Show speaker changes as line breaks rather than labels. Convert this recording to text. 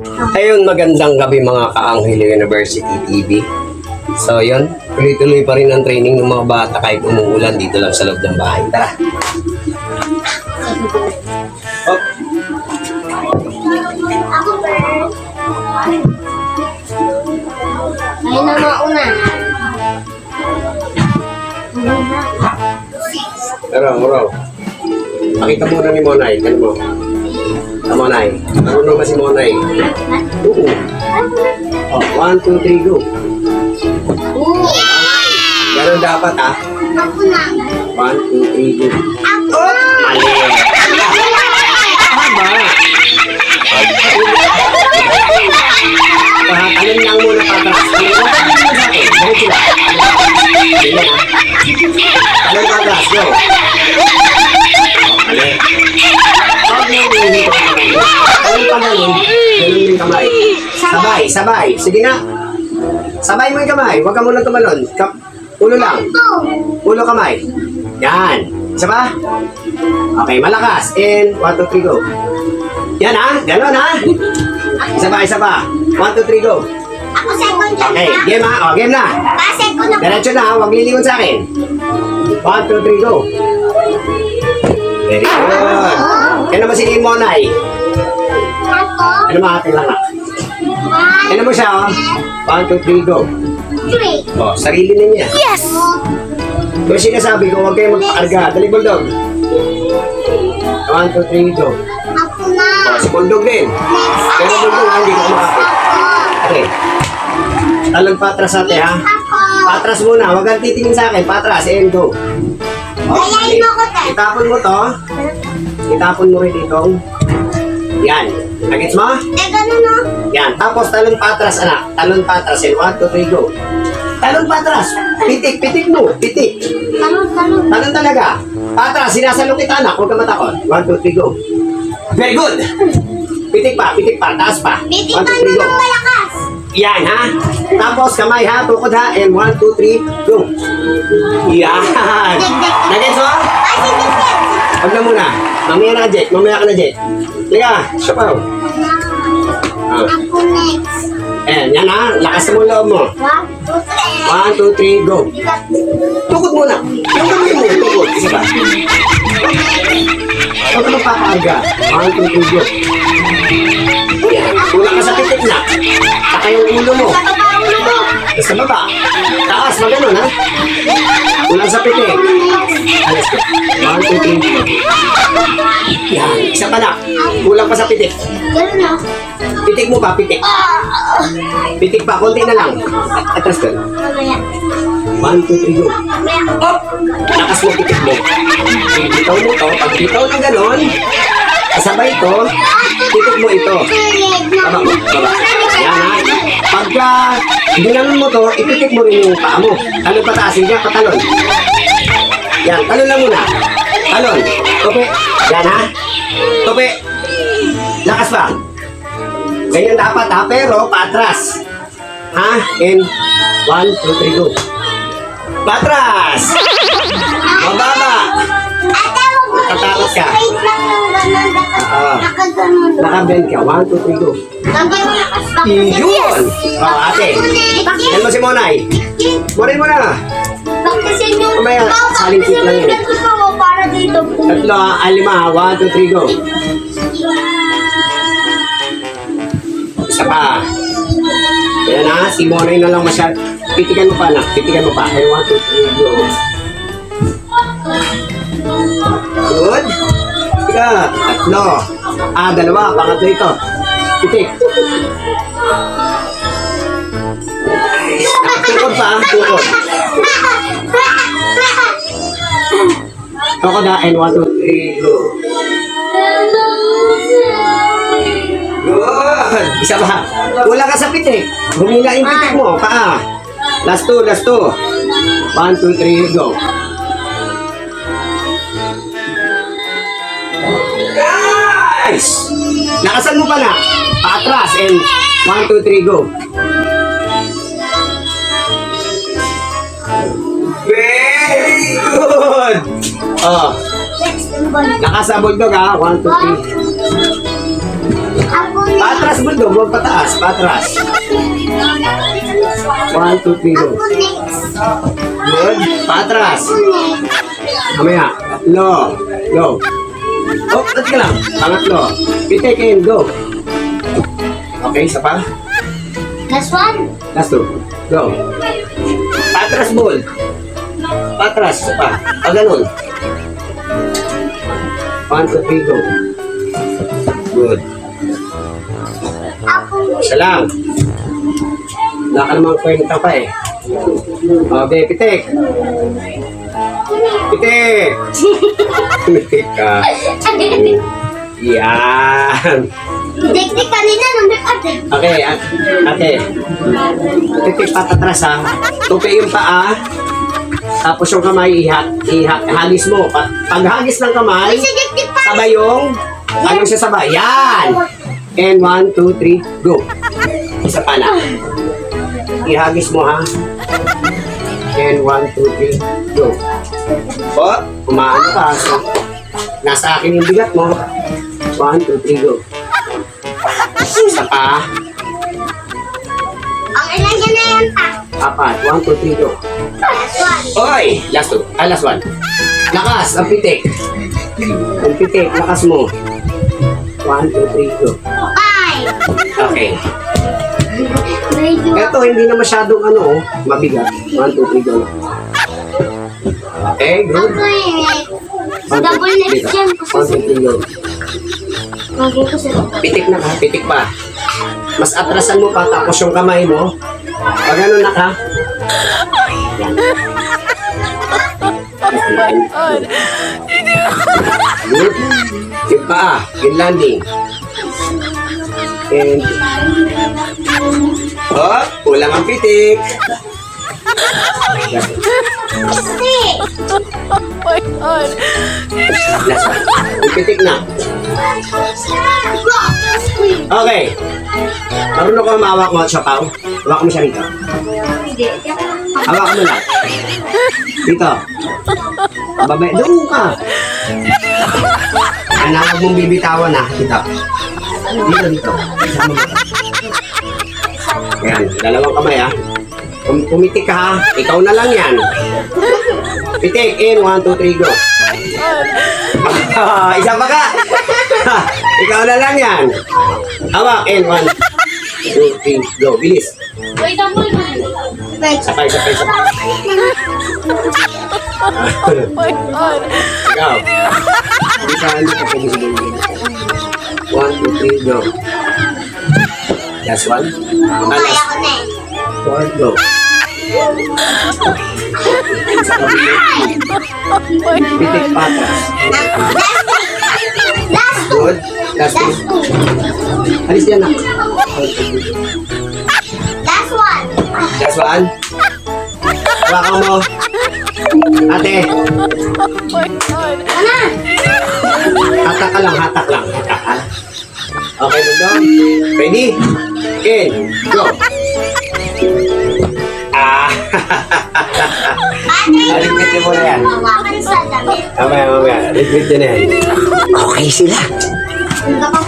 Ayun, magandang gabi mga ka-Anghel University TV. So yun, tuloy-tuloy pa rin ang training ng mga bata kahit umuulan dito lang sa loob ng bahay. Tara! Oh.
Ayun na mauna.
Araw. Pakita muna ni Monay. Ano mo? Monay. Marunong ba si Monay? Oo. Oh, 1, 2, 3, go. Ganun dapat ah.
Ako na.
1, 2, 3, go.
Ako
Oh!
na.
Mali! Tama! Talon lang muna patras. Talon lang muna sa akin. Diretso lang. Sige na. Talon patras. Go. Mali. Huwag mo yung hito ka kamay. Talon pa lang yun. Ganun yung kamay. Sabay. Sige na. Sabay mo yung kamay. Huwag ka muna tumalon. Ulo lang. Ulo kamay. Yan. Isa pa? Okay, malakas. And 1, 2, 3, go. Yan ha. Ganon ha. Isa pa. 1, 2, 3, go.
Ako second dyan
Okay,
ha.
game ha. O, game na.
Second ako.
Diretso na ha. Huwag lilingon sa akin. 1, 2, 3, go. Very good. Yan naman si Monay.
Ako.
Ano mga ating lang ha?
1,
Ano mo siya ha? 1, 2, 3, go.
3.
O, sarili na niya.
Yes!
Kung sinasabi ko, huwag kayong magpakarga. Dali, Bulldog. 1, 2, 3, go.
Ako na.
O, si Bulldog din. Pero Bulldog ha, hindi ko kumakapit. Okay. Talon patras ate ha.
Ako.
Patras muna, huwag kang titingin sa akin. Patras, and go.
Gayahin mo ko tayo.
Itapon mo to. Itapon mo rin itong. Yan. Nagets mo?
Ganun no?
Yan. Tapos talon patras, anak. Talon patras. And 1, 2, 3, go. Talon patras. Pitik mo. Pitik.
Talon.
Talon talaga. Patras, sinasalong kita, anak. Huwag ka matakot. 1, 2, 3, go. Very good. Pitik pa. Taas pa. 1, 2, 3,
Bitipan mo
go.
ng malakas.
Yan, ha? Tapos kamay, ha? Tukod, ha? And 1, 2, 3, go. Yan. Nagets mo?
Ay, sige, sige.
Huwag na muna. Mamaya ka na, Jet. Liga, siya pa.
Ako next.
Yan ha. Lakas mo loob mo.
1, 2, 3.
1, 2, 3, go. Tukod muna. Yung kamay mo, tukod. Isa ba? Huwag ka magpapaaga. 1, 2, 3, go. Yan. Kulang ka sa pitik na. Saka yung ulo mo.
Sa baba ulo mo.
Sa baba. Taas, maganon ha. Kulang sa pitik. Alas ko. 1, 2, 3, go. Yan. Isa pa na. Kulang pa sa pitik.
Ganun no?
Pitik mo pa, pitik. Pitik pa, konti na lang. Atras ka.
Mamaya.
1, 2, 3, go.
Mamaya.
Up! Lakas mo pitik mo. Bitaw mo to. Pag bitaw ng ganon, kasabay ito, pitik mo ito. Baba mo, baba. Yan ha. Pagka ginanon mo to, ipitik mo rin yung paa mo. Talon pataasin ka, patalon. Yan, talon lang muna. Talon. Tupi. Yan ha. Tupi. Lakas pa. Ganyan dapat ha, pero patras. Ha? And 1, 2, 3, go. Patras! Mababa!
Ate, huwag mo
Tatakot ka.
straight lang ng ganun.
Oo.
Nakaganon.
Nakabend ka. 1, 2, 3, go.
Lagay mo lakas pa.
Yun! Oh, ate. Yan mo si Monay. Morin mo na.
Baktisin yung
Mamaya, saling tip lang yun.
gusto mo para dito.
Tatlo ha, 1, 2, 3, go. Isa pa. Yan ha, si Monay na lang masyad. Pitikan mo pa na. Pitikan mo pa. And 1, 2, 3, go. Good. Tika, tatlo. Dalawa. Pangatlo ito. Pitik. Tukod pa, tukod. Tukod ha, and 1, 2, 3, go. Good. Isa pa. Wala ka sa pitik. Humila yung pitik mo. Paa. Last two. 1, 2, 3, go. Guys! Lakasan mo pa na. Paatras and 1, 2, 3, go. Very good! Oh,
Next, ano ba?
lakas sa bulldog ha. 1, 2, 3.
Ako na.
Patras! Patras, bulldog. Huwag pataas. Patras. 1, 2, 3, go.
Ako next.
Good. Patras.
Ako next.
Mamaya. Low. Go. Oh, at ka lang. Pangatlo. Pitik in. Go. Okay, isa pa.
Last one.
Last two. Go. Patras, bull. Patras. Isa pa. O, ganun. 1, 2, 3, go. Good.
Ako
Isa lang. Wala ka namang kwenta pa eh. Okay, pitik. Pitik. Pitik ka. Yan.
Dikdik kanina nung ate.
Okay, okay. Pitik patatras ha. Tupi yung paa. Tapos yung kamay, ihagis mo. Paghagis ng kamay,
Si dikdik pa.
sabay yung, anong sasabay? Yan! And 1, 2, 3, go. Isa pa na. Ihagis mo ha. And 1, 2, 3, go. O, umaano ka. So, nasa akin yung bigat mo. 1, 2, 3, go. Isa pa.
Ang ilan niya na yan pa.
Apat. 1, 2, 3, go.
Last one.
Oy! Last two. Last one. Lakas, ang pitik. Ang pitik, lakas mo. 1, 2, 3, go.
Five.
Okay.
Medyo.
Ito, hindi na masyadong mabigat. 1, 2, 3, go. Okay, good.
Ako next. Double next yan.
1, 2, 3, go.
Lagi ko sila.
Pitik na ka, pitik pa. Mas atrasan mo pa, tapos yung kamay mo. Pag ano na ka. Yan. Good. Yung paa, yung landing. And, oh, kulang ang pitik. Last one. Yung pitik na. Okay. Marunong ko mahawak mo at sapaw. Hawak mo siya rito. Hawak mo lang. Dito. Babay. Doon ka. Huwag mong bibitawan ha. Dito. Dito, dito. Sama mo. Ayan. Dalawang kamay ha. Pumitik ka ha. Ikaw na lang yan. Pitik. In. 1, 2, 3, go. Isa pa ka. Ikaw na lang yan. Hawak. In. 1, 2, 3, go. Bilis.
Wait,
Sapay, sapay, sapay. Ikaw. Hindi ka pwede sabihin. 1, 2, 3, go. Last one.
Okay, ako next.
4, go. Sa kabila. Pitik patas.
Last two.
Good. Last
Last
two.
two.
Alis yan na.
Last one.
Last one. Hawakan mo. Ate.
Ano?
Hatak ka lang, hatak lang. Hatak ka. Okay, Dondong. Ready? In. Go. Ah. Aligpit niyo muna yan.
Hawakan sa damit.
Mamaya. Aligpit niyo na yan. Okay sila.
Ang